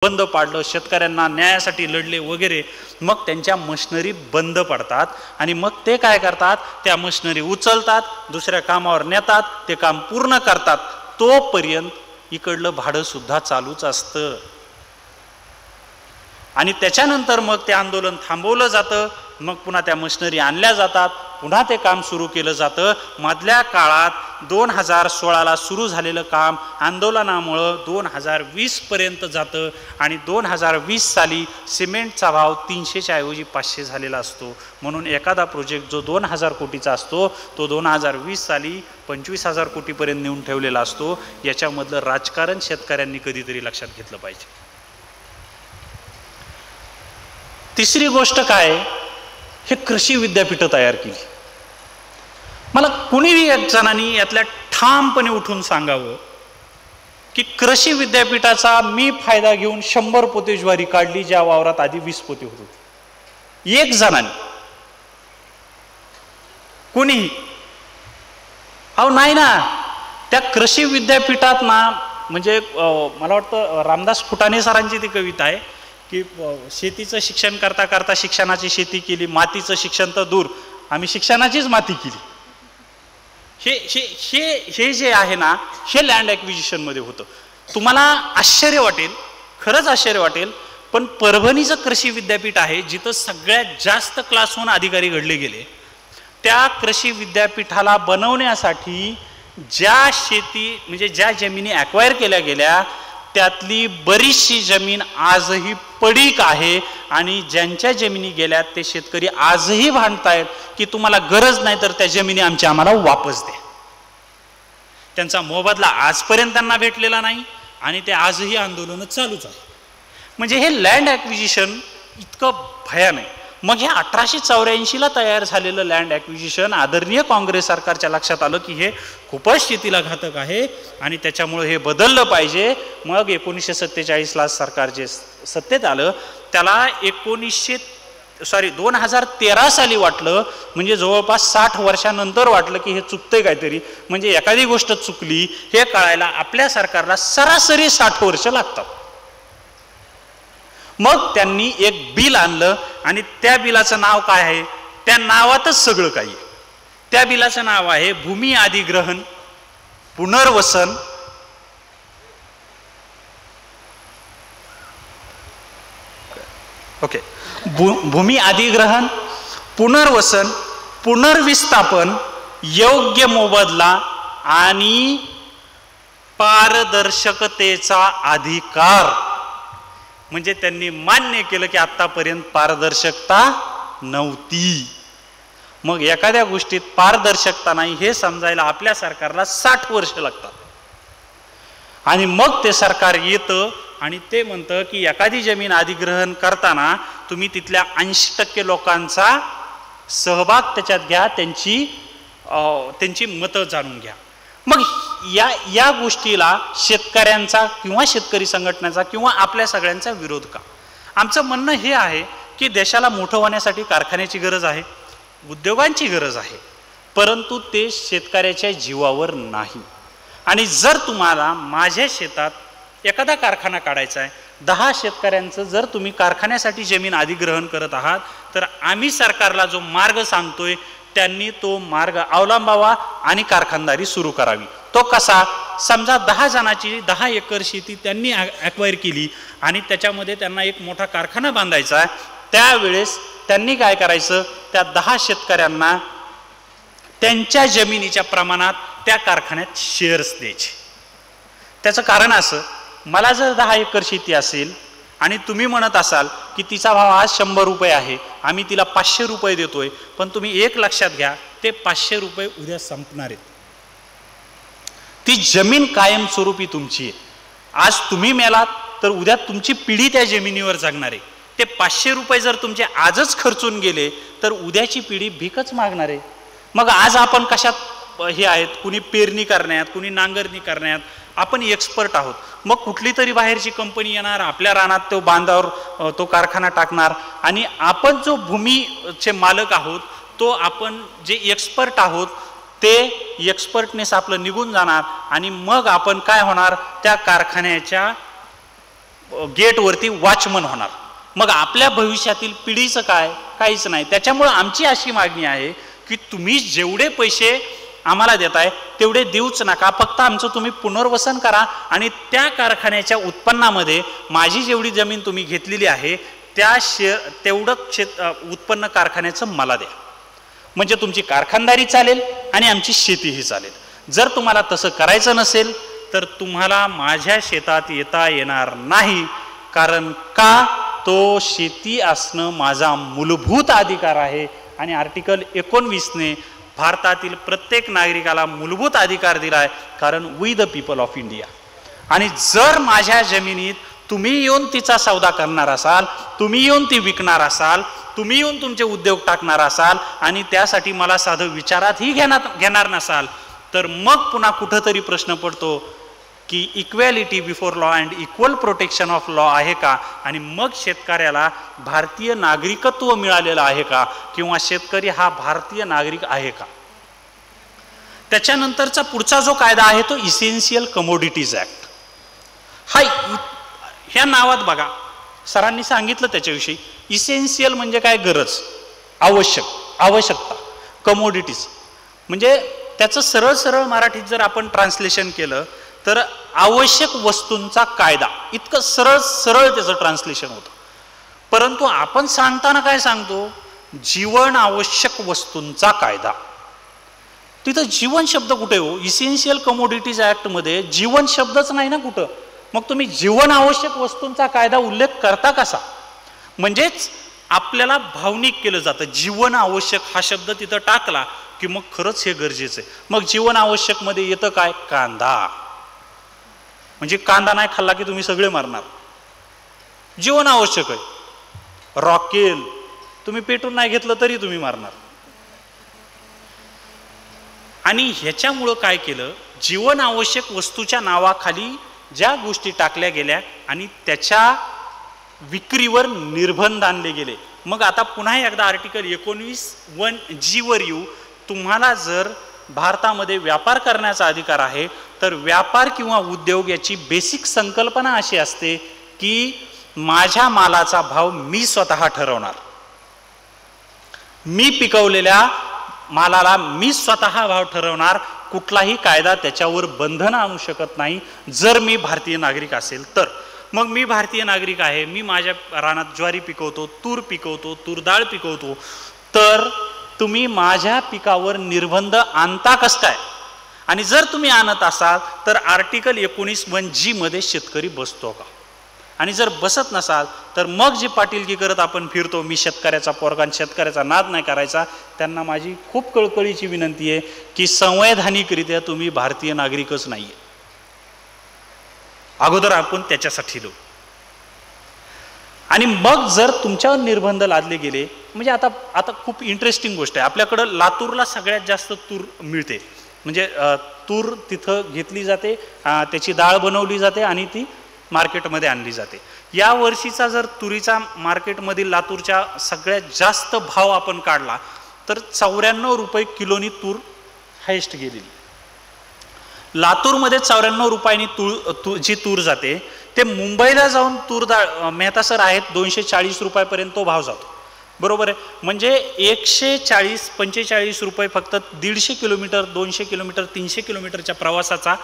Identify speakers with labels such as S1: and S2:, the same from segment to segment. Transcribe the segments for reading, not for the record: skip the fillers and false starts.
S1: बंद पाडलं, शेतकऱ्यांना न्यायासाठी लढले वगैरे, मग त्यांच्या मशिनरी बंद पडतात आणि मग ते काय करतात, त्या मशिनरी उचलतात, दुसऱ्या कामावर नेतात, ते काम पूर्ण करतात, तोपर्यंत इकडलं भाडं सुद्धा चालूच असतं. आणि त्याच्यानंतर मग ते आंदोलन थांबवलं जातं, मग पुन्हा त्या मशिनरी आणल्या जातात, पुन्हा ते काम सुरू केलं जातं. मधल्या काळात 2016ला सुरू झालेलं काम आंदोलनामुळं 2020 पर्यंत जातं आणि 2020 साली सिमेंटचा भाव 300च्या ऐवजी 500 झालेला असतो. म्हणून एखादा प्रोजेक्ट जो 2000 कोटीचा असतो तो 2020 साली 25,000 कोटीपर्यंत नेऊन ठेवलेला असतो. याच्यामधलं राजकारण शेतकऱ्यांनी कधीतरी लक्षात घेतलं पाहिजे. तिसरी गोष्ट काय, हे कृषी विद्यापीठं तयार केली. मला कुणीही एक जणांनी यातल्या ठामपणे उठून सांगावं की कृषी विद्यापीठाचा मी फायदा घेऊन 100 पोते ज्वारी काढली ज्या वावरात आधी 20 पोते होत होते. एक जणांनी, कुणीही. अहो नाही ना, त्या कृषी विद्यापीठात ना, म्हणजे मला वाटतं रामदास फुटाणे सरांची ती कविता आहे की शेतीचं शिक्षण करता करता शिक्षणाची शेती केली, मातीचं शिक्षण तर दूर, आम्ही शिक्षणाचीच माती केली. हे जे आहे ना, हे लँड ॲक्विजिशन मध्ये होतं. तुम्हाला आश्चर्य वाटेल, खरंच आश्चर्य वाटेल, पण परभणीचं कृषी विद्यापीठ आहे जिथं सगळ्यात जास्त क्लास 1 अधिकारी घडले गेले. त्या कृषी विद्यापीठाला बनवण्यासाठी ज्या शेती म्हणजे ज्या जमिनी ॲक्वायर केल्या गेल्या त्यातली बरीचशी जमीन आजही पडीक आहे आणि ज्यांच्या जमिनी गेल्यात ते शेतकरी आजही भांडतायत की तुम्हाला गरज नाही तर त्या जमिनी आम्हाला वापस द्या. त्यांचा मोबदला आजपर्यंत त्यांना भेटलेला नाही आणि ते आजही आंदोलन चालूच आहे. म्हणजे हे लँड ॲक्विजिशन इतकं भयानक आहे. मग हे 1884ला तयार झालेलं लँड ॲक्विजिशन आदरणीय काँग्रेस सरकारच्या लक्षात आलं की हे खूपच शेतीला घातक आहे आणि त्याच्यामुळे हे बदललं पाहिजे. मग 1947ला सरकार जे सत्तेत आलं त्याला 2013 साली वाटलं, म्हणजे जवळपास 60 वर्षानंतर वाटलं की हे चुकतंय काहीतरी. म्हणजे एखादी गोष्ट चुकली हे कळायला आपल्या सरकारला सरासरी 60 वर्ष लागतात. मग त्यांनी एक बिल आणलं आणि त्या बिलाचं नाव काय आहे, त्या नावातच सगळं काही आहे. त्या बिलाचं नाव आहे भूमी अधिग्रहण पुनर्वसन भूमी अधिग्रहण पुनर्वसन पुनर्विस्थापन योग्य मोबदला आणि पारदर्शकतेचा अधिकार. म्हणजे त्यांनी मान्य केलं की आतापर्यंत पारदर्शकता नव्हती. मग एखाद्या गोष्टीत पारदर्शकता नाही हे समजायला आपल्या सरकारला 60 वर्ष लागतात. आणि मग ते सरकार येतं आणि ते म्हणतं की एखादी जमीन अधिग्रहण करताना तुम्ही तिथल्या 80% लोकांचा सहभाग त्याच्यात घ्या, त्यांची मतं जाणून घ्या. मग या गोष्टीला शेतकऱ्यांचा किंवा शेतकरी संघटनेचा किंवा आपल्या सगळ्यांचा विरोध का? आमचं म्हणणं हे आहे की देशाला मोठं होण्यासाठी कारखान्याची गरज आहे, उद्योगांची गरज आहे, परंतु ते शेतकऱ्याच्या जीवावर नाही. आणि जर तुम्हाला माझ्या शेतात एखादा कारखाना काढायचा आहे, 10 शेतकऱ्यांचं जर तुम्ही कारखान्यासाठी जमीन अधिग्रहण करत आहात तर आम्ही सरकारला जो मार्ग सांगतोय त्यांनी तो मार्ग अवलंबावा आणि कारखानदारी सुरू करावी. तो कसा? समजा 10 जणांची 10 एकर शेती त्यांनी ॲक्वायर केली आणि त्याच्यामध्ये त्यांना एक मोठा कारखाना बांधायचा आहे. त्यावेळेस त्यांनी काय करायचं, त्या 10 शेतकऱ्यांना त्यांच्या जमिनीच्या प्रमाणात त्या कारखान्यात शेअर्स द्यायचे. त्याचं कारण असं, मला जर 10 एकर शेती असेल आणि तुम्ही म्हणत असाल की तिचा भाव आज 100 रुपये आहे, आम्ही तिला 500 रुपये देतोय, पण तुम्ही एक लक्षात घ्या, ते 500 रुपये उद्या संपणार आहेत. ती जमीन कायमस्वरूपी तुमची आहे. आज तुम्ही मेलात तर उद्या तुमची पिढी त्या जमिनीवर जगणार आहे. ते 500 रुपये जर तुमचे आजच खर्चून गेले तर उद्याची पिढी भीकच मागणार आहे. मग आज आपण कशात हे आहेत, कुणी पेरणी करण्यात, कुणी नांगरणी करण्यात आपण एक्सपर्ट आहोत. मग कुठली तरी बाहेरची कंपनी येणार, आपल्या रानात तो बांधावर तो कारखाना टाकणार आणि आपण जो भूमीचे मालक आहोत, तो आपण जे एक्सपर्ट आहोत ते एक्सपर्टनेस आपलं निघून जाणार आणि मग आपण काय होणार, त्या कारखान्याच्या गेटवरती वॉचमन होणार. मग आपल्या भविष्यातील पिढीचं काय? काहीच नाही. त्याच्यामुळं आमची अशी मागणी आहे की तुम्ही जेवढे पैसे आम्हाला देताय तेवढे देऊच नका, फक्त आमचं तुम्ही पुनर्वसन करा आणि त्या कारखान्याच्या उत्पन्नामध्ये माझी जेवढी जमीन तुम्ही घेतलेली आहे त्या तेवढं उत्पन्न कारखान्याचं मला द्या. म्हणजे तुमची कारखानदारी चालेल आणि आमची शेतीही चालेल. जर तुम्हाला तसं करायचं नसेल तर तुम्हाला माझ्या शेतात येता येणार नाही. कारण का? तो शेती असणं माझा मूलभूत अधिकार आहे आणि आर्टिकल 19ने भारतातील प्रत्येक नागरिकाला मूलभूत अधिकार दिला आहे, कारण we the people of India. आणि जर माझ्या जमिनीत तुम्ही येऊन तिचा सौदा करणार असाल, तुम्ही येऊन ती विकणार असाल, तुम्ही येऊन तुमचे उद्योग टाकणार असाल आणि त्यासाठी मला साधं विचारातही घेणार नसाल, तर मग पुन्हा कुठंतरी प्रश्न पडतो की equality before law and equal protection of law आहे का? आणि मग शेतकऱ्याला भारतीय नागरिकत्व मिळालेलं आहे का? किंवा शेतकरी हा भारतीय नागरिक आहे का? त्याच्यानंतरचा पुढचा जो कायदा आहे तो इसेन्शियल कमोडिटीज ऍक्ट. ह्या नावात बघा, सरांनी सांगितलं त्याच्याविषयी. इसेन्शियल म्हणजे काय? गरज, आवश्यकता. कमोडिटीज म्हणजे त्याचं सरळ सरळ मराठीत जर आपण ट्रान्सलेशन केलं तर आवश्यक वस्तूंचा कायदा, इतकं सरळ सरळ त्याचं ट्रान्सलेशन होतं. परंतु आपण सांगताना काय सांगतो? जीवन आवश्यक वस्तूंचा कायदा. तिथं जीवन शब्द कुठे हो? इसेन्शियल कमोडिटीज ऍक्ट मध्ये जीवन शब्दच नाही ना कुठं. मग तुम्ही जीवन आवश्यक वस्तूंचा कायदा उल्लेख करता कसा? म्हणजेच आपल्याला भावनिक केलं जातं. जीवन आवश्यक हा शब्द तिथं टाकला की मग खरंच हे गरजेचं आहे. मग जीवन आवश्यक मध्ये येतं काय? कांदा. म्हणजे कांदा नाही खाल्ला की तुम्ही सगळे मरणार. जीवन आवश्यक आहे. रॉकेल तुम्ही पेटून नाही घेतलं तरी तुम्ही मरणार. आणि ह्याच्यामुळं काय केलं? जीवन आवश्यक वस्तूच्या नावाखाली ज्या गोष्टी टाकल्या गेल्या आणि त्याच्या विक्रीवर निर्बंध आणले गेले. मग आता पुन्हा एकदा आर्टिकल 19(1) वर येऊ. तुम्हाला जर भारतामध्ये व्यापार करण्याचा अधिकार आहे तर व्यापार किंवा उद्योग याची बेसिक संकल्पना अशी असते की माझ्या मालाचा भाव मी स्वतः ठरवणार. मी पिकवलेल्या मालाला मी स्वतः भाव ठरवणार. कुठलाही कायदा त्याच्यावर बंधन आणू शकत नाही जर मी भारतीय नागरिक असेल तर. मग मी भारतीय नागरिक आहे, मी माझ्या रानात ज्वारी पिकवतो, तूर पिकवतो, तूर डाळ पिकवतो, तर तुम्ही माझ्या पिकावर निर्बंध आणता कसं काय? आणि जर तुम्ही आणत असाल तर आर्टिकल 19(1) मध्ये शेतकरी बसतो का? आणि जर बसत नसाल तर मग जी पाटीलकी करत आपण फिरतो, मी शेतकऱ्याचा पोरगा, शेतकऱ्याचा नाद नाही करायचा, त्यांना माझी खूप कळकळीची विनंती आहे की संवैधानिकरित्या तुम्ही भारतीय नागरिकच नाहीये. अगोदर आपण त्याच्यासाठी लो. आणि मग जर तुमच्यावर निर्बंध लादले गेले, म्हणजे आता खूप इंटरेस्टिंग गोष्ट आहे. आपल्याकडं लातूरला सगळ्यात जास्त तूर मिळते. म्हणजे तूर तिथं घेतली जाते, त्याची डाळ बनवली जाते आणि ती मार्केटमध्ये आणली जाते. या वर्षीचा जर तुरीचा मार्केटमधील लातूरच्या सगळ्यात जास्त भाव आपण काढला तर 94 रुपये किलोनी तूर हायेस्ट गेलेली. लातूरमध्ये 94 रुपयांनी जी तूर जाते ते मुंबईला जाऊन तूर डाळ मेहता सर आहेत 240 रुपयापर्यंत तो भाव जातो. बरोबर आहे. म्हणजे 140-45 रुपये फक्त 150 किलोमीटर, 200 किलोमीटर, 300 किलोमीटरच्या प्रवासाचा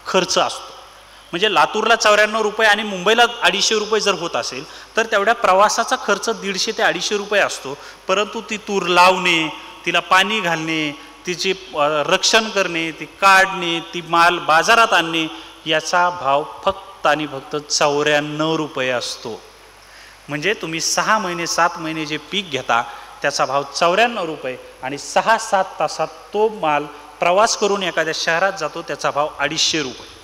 S1: खर्च असतो. म्हणजे लातूरला 94 रुपये आणि मुंबईला 250 रुपये जर होत असेल तर तेवढ्या प्रवासाचा खर्च 150 ते 250 रुपये असतो. परंतु ती तूर लावणे, तिला पाणी घालणे, तिचे रक्षण करणे, ती काढणे, ती माल बाजारात आणणे, याचा भाव फक्त आणि फक्त 94 रुपये असतो. म्हणजे तुम्ही 6 महिने 7 महिने जे पीक घेता त्याचा भाव 94 रुपये आणि 6-7 तासात तो माल प्रवास करून एखाद्या शहरात जातो, त्याचा भाव 250 रुपये.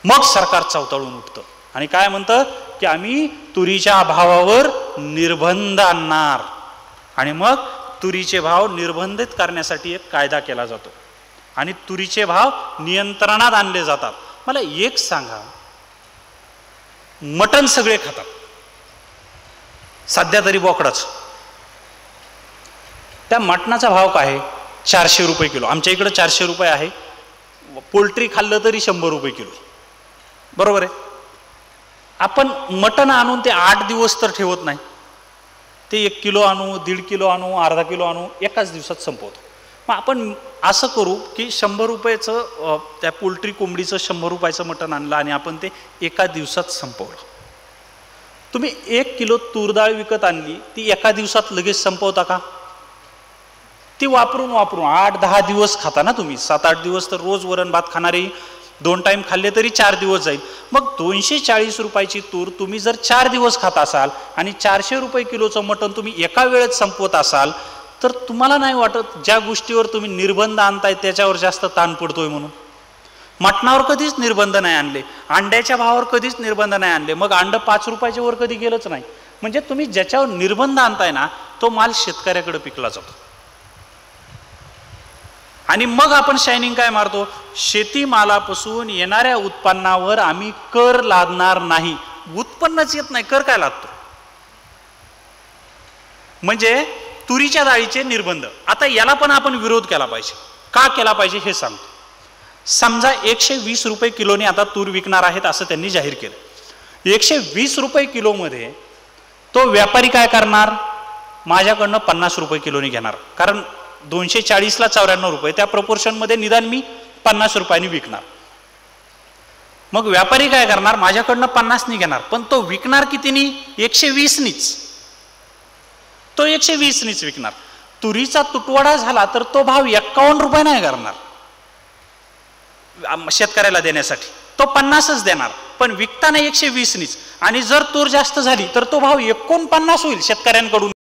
S1: मग सरकार चवताळून उठतं आणि काय म्हणतं की आम्ही तुरीच्या भावावर निर्बंध आणणार. आणि मग तुरीचे भाव निर्बंधित करण्यासाठी एक कायदा केला जातो आणि तुरीचे भाव नियंत्रणात आणले जातात. मला एक सांगा, मटण सगळे खातात, सध्या तरी बोकडाच, त्या मटणाचा भाव काय आहे? 400 रुपये किलो. आमच्या इकडं 400 रुपये आहे. पोल्ट्री खाल्लं तरी 100 रुपये किलो. बरोबर आहे. आपण मटण आणून ते 8 दिवस तर ठेवत नाही, ते 1 किलो आणू, 1.5 किलो आणू, अर्धा किलो आणू, एकाच दिवसात संपवतो. मग आपण असं करू की 100 रुपयाचं त्या पोल्ट्री कोंबडीचं 100 रुपयाचं मटण आणलं आणि आपण ते एका दिवसात संपवलं. तुम्ही 1 किलो तूर डाळ विकत आणली, ती एका दिवसात लगेच संपवता का? ती वापरून 8-10 दिवस खाता ना तुम्ही. 7-8 दिवस तर रोज वरण भात खाणारे 2 टाइम खाल्ले तरी 4 दिवस जाईल. मग 240 रुपयाची तूर तुम्ही जर 4 दिवस खात असाल आणि 400 रुपये किलोचं मटण तुम्ही एका वेळेत संपवत असाल, तर तुम्हाला नाही वाटत ज्या गोष्टीवर तुम्ही निर्बंध आणताय त्याच्यावर जास्त ताण पडतोय म्हणून? मटणावर कधीच निर्बंध नाही आणले, अंड्याच्या भावावर कधीच निर्बंध नाही आणले, मग अंड 5 रुपयाच्या वर कधी गेलंच नाही. म्हणजे तुम्ही ज्याच्यावर निर्बंध आणताय ना, तो माल शेतकऱ्याकडे पिकला जातो. आणि मग आपण शायनिंग काय मारतो? शेतीमालापासून येणाऱ्या उत्पन्नावर आम्ही कर लादणार नाही. उत्पन्नच येत नाही, कर काय लादतो? म्हणजे तुरीच्या डाळीचे निर्बंध. आता याला पण आपण विरोध केला पाहिजे. का केला पाहिजे हे सांगतो. समजा 120 रुपये किलोने आता तूर विकणार आहेत असं त्यांनी जाहीर केलं. 120 रुपये किलोमध्ये तो व्यापारी काय करणार? माझ्याकडनं 50 रुपये किलोने घेणार, कारण 240ला 94 रुपये, त्या प्रपोर्शनमध्ये निदान मी 50 रुपयांनी विकणार. मग व्यापारी काय करणार? माझ्याकडनं 50 नी घेणार, पण तो विकणार कितीनी? 120 नीच. तो 120 नीच विकणार. तुरीचा तुटवडा झाला तर तो भाव 51 रुपये नाही करणार शेतकऱ्याला देण्यासाठी, तो 50च देणार, पण विकताना 120 नीच. आणि जर तूर जास्त झाली तर तो भाव 49 होईल शेतकऱ्यांकडून.